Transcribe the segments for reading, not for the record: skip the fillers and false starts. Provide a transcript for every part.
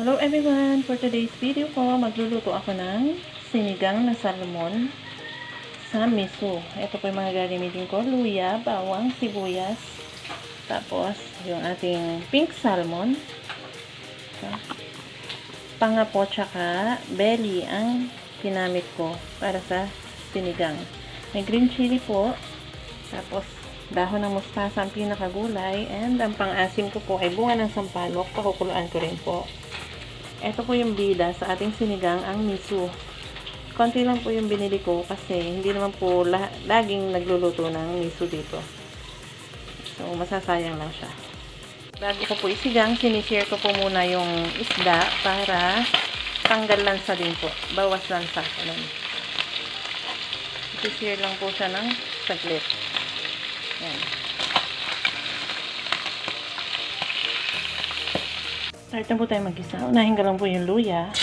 Hello everyone! For today's video ko, magluluto ako ng sinigang na salmon sa miso. Ito po yung mga gagamitin ko: luya, bawang, sibuyas, tapos yung ating pink salmon, panga po, tsaka belly ang ginamit ko para sa sinigang. May green chili po, tapos dahon ng mustasa ang pinakagulay, and ang pang-asim ko po ay bunga ng sampalok. Pakukuluan ko rin po. Ito po yung bida sa ating sinigang, ang miso. Konti lang po yung binili ko kasi hindi naman po laging nagluluto ng miso dito. So, masasayang lang siya. Bago ko po isigang, sinishare ko po muna yung isda para tanggal lansa din po. Bawas lansa. Isishare lang po siya ng saglit. Yan. Start na po tayo mag-isa. Unahin ko lang po yung luya.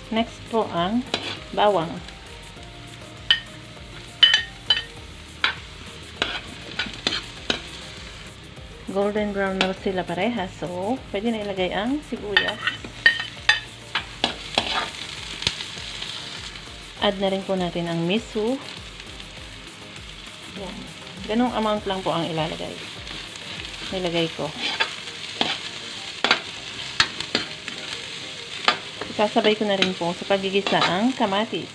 Next po ang bawang. Golden brown na sila pareha. So, pwede na ilagay ang sibuyas. Add na rin po natin ang miso. Yan. Ganong amount lang po ang nilagay ko. Isasabay ko na rin po sa pagigisa ang kamatis.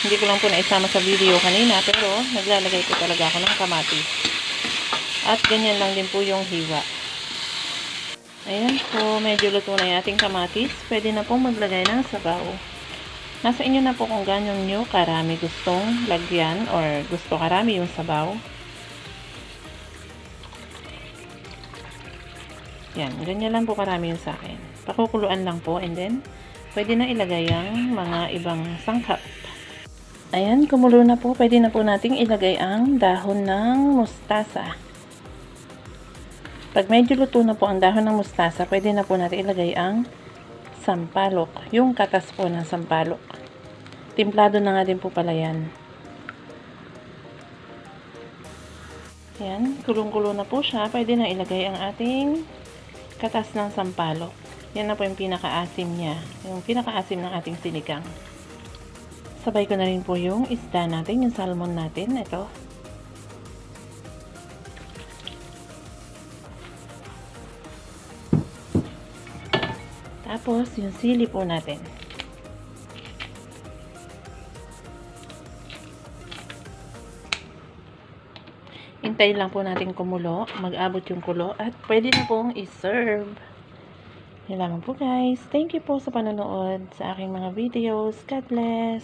Hindi ko lang po naisama sa video kanina, pero naglalagay ko talaga ako ng kamatis. At ganyan lang din po yung hiwa. Ayan po, medyo luto na yung ating kamatis. Pwede na pong maglagay ng sabaw. Nasa inyo na po kung ganyan nyo karami gustong lagyan or gusto karami yung sabaw. Yan, ganyan lang po karami yung sa akin. Pakukuluan lang po, and then pwede na ilagay ang mga ibang sangkap. Ayan, kumulo na po. Pwede na po nating ilagay ang dahon ng mustasa. Pag medyo luto na po ang dahon ng mustasa, pwede na po natin ilagay ang sampalok, yung katas po ng sampalok. Timplado na nga din po pala yan. Yan, kulong-kulo na po siya. Pwede na ilagay ang ating katas ng sampalok. Yan na po yung pinakaasim niya. Yung pinakaasim ng ating sinigang. Sabay ko na rin po yung isda natin, yung salmon natin. Ito. Tapos, yung sili po natin. Hintayin lang po natin kumulo, mag-abot yung kulo, at pwede na pong i-serve. Yun lamang po guys. Thank you po sa panonood sa aking mga videos. God bless!